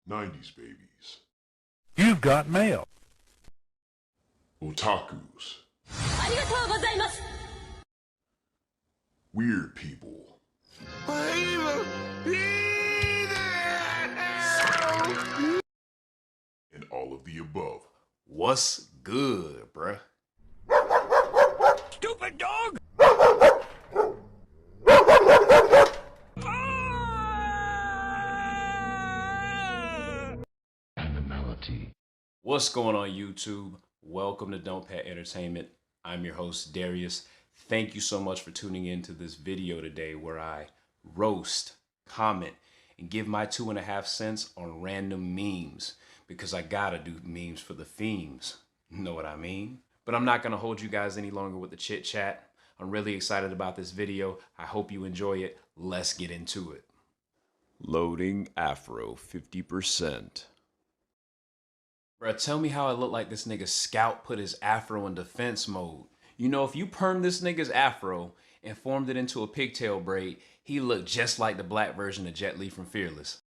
90s babies. You've got mail. Otakus. Weird people. And all of the above. What's good, bruh? Stupid dog! Animality. What's going on, YouTube? Welcome to Don't Pet Entertainment. I'm your host, Darius. Thank you so much for tuning in to this video today where I roast, comment, and give my 2.5 cents on random memes because I gotta do memes for the themes. Know what I mean? But I'm not gonna hold you guys any longer with the chit chat. I'm really excited about this video. I hope you enjoy it. Let's get into it. Loading Afro 50%. Bruh, tell me how I look like this nigga Scout put his Afro in defense mode. You know, if you permed this nigga's Afro and formed it into a pigtail braid, he looked just like the black version of Jet Li from Fearless.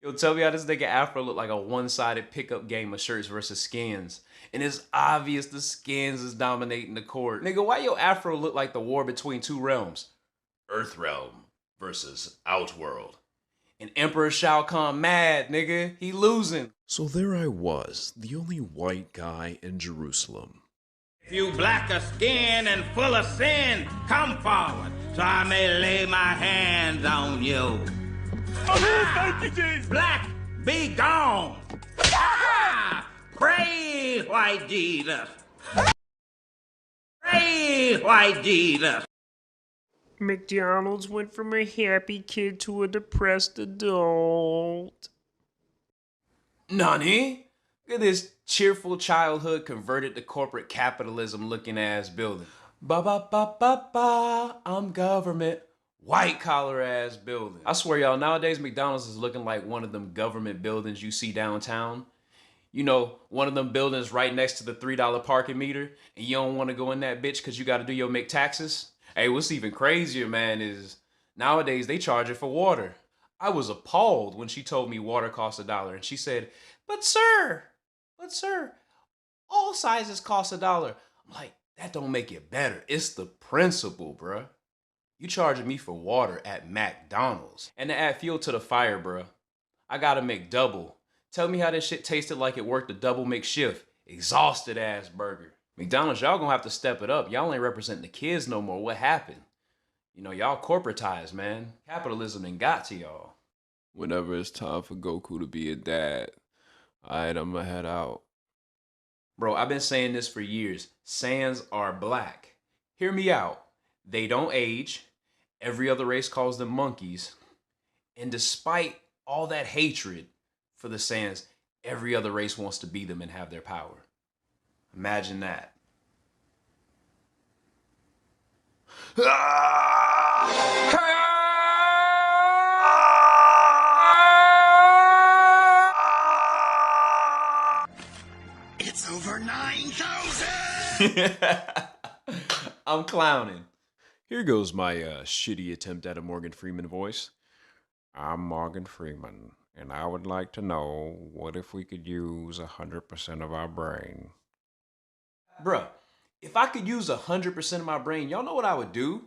Yo, tell me how this nigga Afro looked like a one-sided pickup game of shirts versus skins. And it's obvious the skins is dominating the court. Nigga, why your Afro look like the war between two realms? Earth realm versus Outworld. And Emperor Shao Kahn mad, nigga. He losing. So there I was, the only white guy in Jerusalem. If you black of skin and full of sin, come forward, so I may lay my hands on you. Thank you, Jesus! Black, be gone! Ah! Praise white Jesus! Praise white Jesus! McDonald's went from a happy kid to a depressed adult. Nani? Look at this cheerful childhood converted to corporate capitalism looking ass building. Ba ba ba ba ba, I'm government. White collar ass building. I swear y'all, nowadays McDonald's is looking like one of them government buildings you see downtown. You know, one of them buildings right next to the $3 parking meter, and you don't want to go in that bitch because you got to do your McTaxes. Hey, what's even crazier, man, is nowadays they charge it for water. I was appalled when she told me water costs $1, and she said, but sir, all sizes cost $1. I'm like, that don't make it better. It's the principle, bruh. You charging me for water at McDonald's. And to add fuel to the fire, bruh, I got a McDouble. Tell me how this shit tasted like it worked a double McShift. Exhausted ass burger. McDonald's, y'all gonna have to step it up. Y'all ain't representing the kids no more. What happened? You know, y'all corporatized, man. Capitalism ain't got to y'all. Whenever it's time for Goku to be a dad, alright, I'ma head out. Bro, I've been saying this for years. Saiyans are black. Hear me out. They don't age. Every other race calls them monkeys. And despite all that hatred for the Saiyans, every other race wants to be them and have their power. Imagine that. It's over 9,000! I'm clowning. Here goes my shitty attempt at a Morgan Freeman voice. I'm Morgan Freeman, and I would like to know, what if we could use 100% of our brain? Bruh, if I could use 100% of my brain, y'all know what I would do?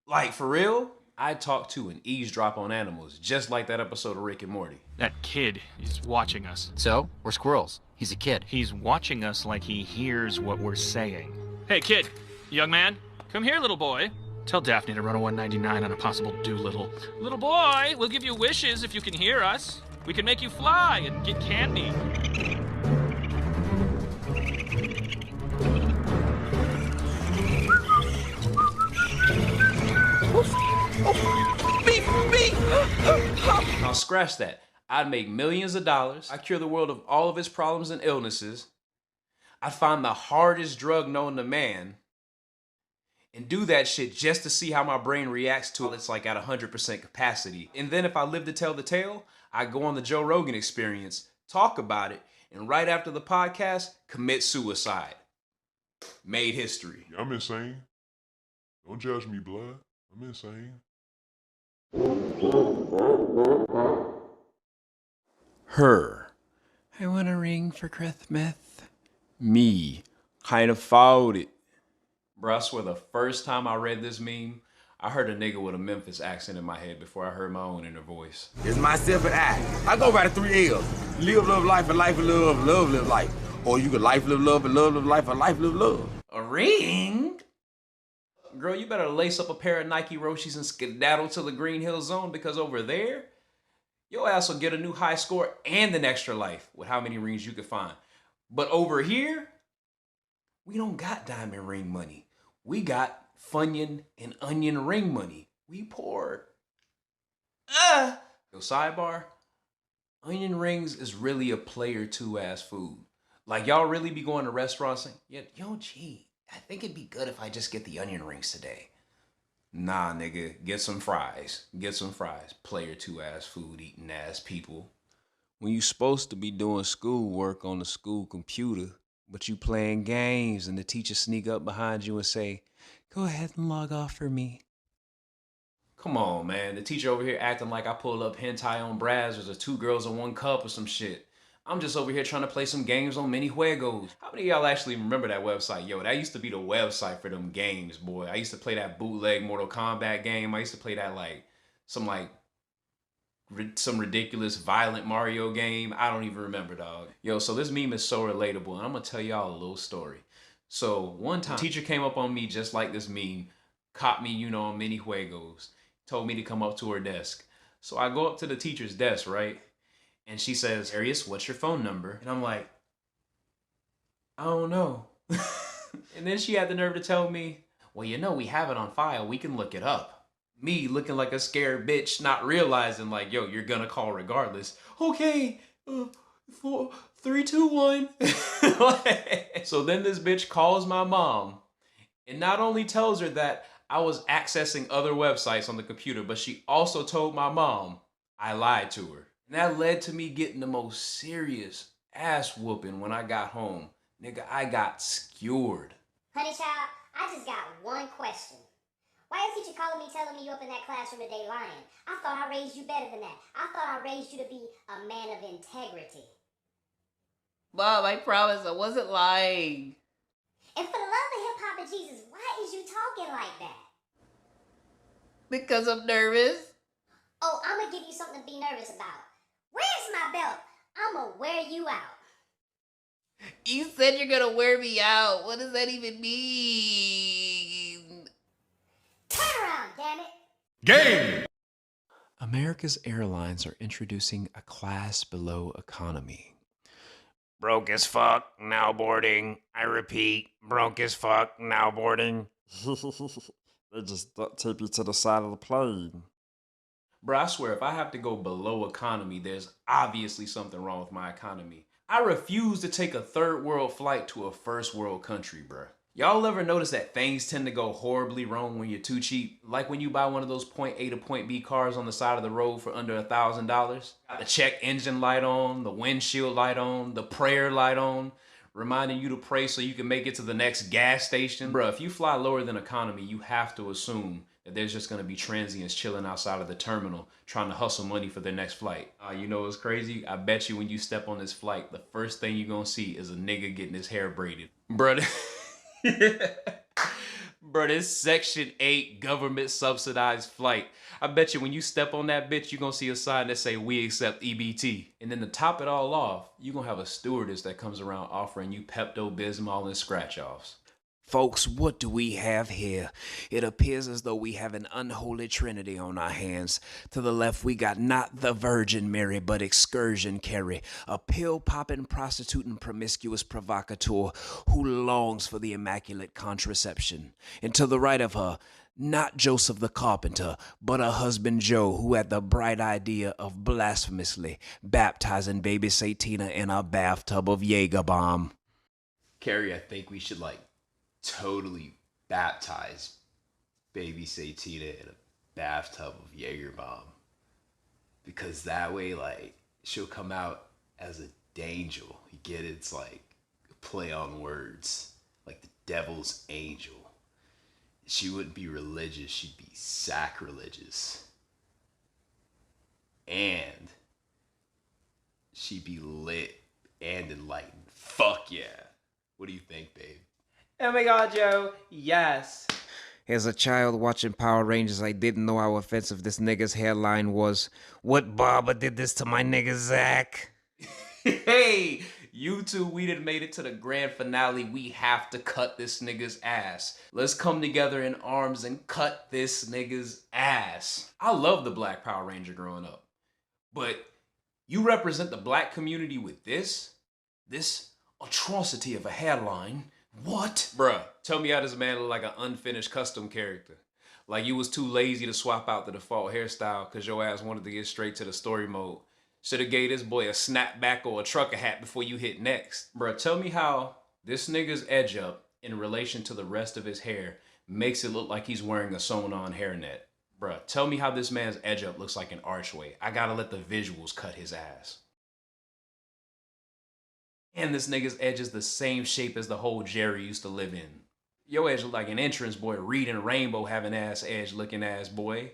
Like, for real? I'd talk to and eavesdrop on animals, just like that episode of Rick and Morty. That kid is watching us. So, we're squirrels. He's a kid. He's watching us like he hears what we're saying. Hey, kid, young man, come here, little boy. Tell Daphne to run a 199 on a possible Doolittle. Little boy, we'll give you wishes if you can hear us. We can make you fly and get candy. Now scratch that. I'd make millions of dollars. I'd cure the world of all of its problems and illnesses. I'd find the hardest drug known to man and do that shit just to see how my brain reacts to it. It's like at 100% capacity. And then if I live to tell the tale, I go on the Joe Rogan Experience, talk about it, and right after the podcast, commit suicide. Made history. I'm insane. Don't judge me, blood. I'm insane. Her. I want a ring for Christmas. Me. Kind of fouled it. Bro, I swear the first time I read this meme, I heard a nigga with a Memphis accent in my head before I heard my own inner voice. It's myself and I go by the 3 L's. Live, love, life, and life, and love, love, live, life. Or you can life, live, love, and love, live, life, and life, live, love. A ring? Girl, you better lace up a pair of Nike Roshis and skedaddle to the Green Hill Zone, because over there, your ass will get a new high score and an extra life with how many rings you can find. But over here, we don't got diamond ring money. We got Funyun and onion ring money. We poor. Yo, sidebar, onion rings is really a player 2 ass food. Like, y'all really be going to restaurants saying, yeah, yo, gee, I think it'd be good if I just get the onion rings today. Nah, nigga, get some fries. Get some fries. Player 2 ass food eating ass people. When you supposed to be doing schoolwork on the school computer, but you playing games and the teacher sneak up behind you and say, go ahead and log off for me. Come on, man. The teacher over here acting like I pulled up hentai on Brazzers or 2 girls in 1 cup or some shit. I'm just over here trying to play some games on Mini Juegos. How many of y'all actually remember that website? Yo, that used to be the website for them games, boy. I used to play that bootleg Mortal Kombat game. I used to play that some ridiculous violent Mario game. I don't even remember, dog. Yo, so this meme is so relatable, and I'm gonna tell y'all a little story. So one time, a teacher came up on me just like this meme, caught me, you know, on Mini Juegos, told me to come up to her desk. So I go up to the teacher's desk, right? And she says, Arius, what's your phone number? And I'm like, I don't know. And then she had the nerve to tell me, well, you know, we have it on file. We can look it up. Me looking like a scared bitch, not realizing like, yo, you're gonna call regardless. Okay, 4, 3, 2, 1. So then this bitch calls my mom and not only tells her that I was accessing other websites on the computer, but she also told my mom I lied to her. And that led to me getting the most serious ass whooping when I got home. Nigga, I got skewered. Honey child, I just got one question. Why is teacher calling me telling me you up in that classroom today lying? I thought I raised you better than that. I thought I raised you to be a man of integrity. Mom, I promise I wasn't lying. And for the love of hip-hop and Jesus, why is you talking like that? Because I'm nervous. Oh, I'm gonna give you something to be nervous about. Where's my belt? I'm gonna wear you out. You said you're gonna wear me out. What does that even mean? Turn around, damn it. Game! America's airlines are introducing a class below economy. Broke as fuck, now boarding. I repeat, broke as fuck, now boarding. They just tape you to the side of the plane. Bro, I swear, if I have to go below economy, there's obviously something wrong with my economy. I refuse to take a 3rd world flight to a 1st world country, bro. Y'all ever notice that things tend to go horribly wrong when you're too cheap? Like when you buy one of those point A to point B cars on the side of the road for under $1,000. Got the check engine light on, the windshield light on, the prayer light on, reminding you to pray so you can make it to the next gas station. Bro, if you fly lower than economy, you have to assume that there's just gonna be transients chilling outside of the terminal trying to hustle money for their next flight. You know what's crazy? I bet you when you step on this flight, the first thing you're gonna see is a nigga getting his hair braided. Bro, bro, this Section 8 government subsidized flight. I bet you when you step on that bitch, you're gonna see a sign that say, we accept EBT. And then to top it all off, you're gonna have a stewardess that comes around offering you Pepto-Bismol and scratch-offs. Folks, what do we have here? It appears as though we have an unholy trinity on our hands. To the left, we got not the Virgin Mary, but Excursion Carrie, a pill-popping, prostitute, and promiscuous provocateur who longs for the immaculate contraception. And to the right of her, not Joseph the Carpenter, but her husband Joe, who had the bright idea of blasphemously baptizing baby Satina in a bathtub of Jaeger bomb. Carrie, I think we should, totally baptize baby Satina in a bathtub of Jaeger bomb, because that way she'll come out as a dangel. You get it? It's like a play on words, like the devil's angel. She wouldn't be religious, she'd be sacrilegious. and she be lit and enlightened. Fuck yeah. What do you think, babe? Oh my god, Joe. Yes. As a child watching Power Rangers, I didn't know how offensive this nigga's hairline was. What barber did this to my nigga Zach? Hey, YouTube, we done made it to the grand finale. We have to cut this nigga's ass. Let's come together in arms and cut this nigga's ass. I love the Black Power Ranger growing up, but you represent the black community with this atrocity of a hairline. What? Bruh, tell me how this man look like an unfinished custom character. Like you was too lazy to swap out the default hairstyle because your ass wanted to get straight to the story mode. Should've gave this boy a snapback or a trucker hat before you hit next. Bruh, tell me how this nigga's edge up in relation to the rest of his hair makes it look like he's wearing a sewn-on hairnet. Bruh, tell me how this man's edge up looks like an archway. I gotta let the visuals cut his ass. And this nigga's edge is the same shape as the hole Jerry used to live in. Your edge look like an entrance boy reading Rainbow having ass edge looking ass boy.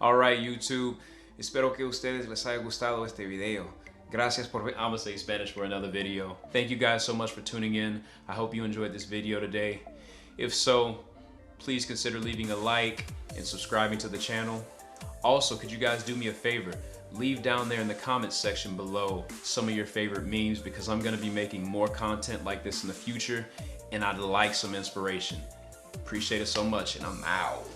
Alright, YouTube. Espero que ustedes les haya gustado este video. Gracias por ver. I'm gonna say Spanish for another video. Thank you guys so much for tuning in. I hope you enjoyed this video today. If so, please consider leaving a like and subscribing to the channel. Also, could you guys do me a favor? Leave down there in the comments section below some of your favorite memes because I'm gonna be making more content like this in the future and I'd like some inspiration. Appreciate it so much and I'm out.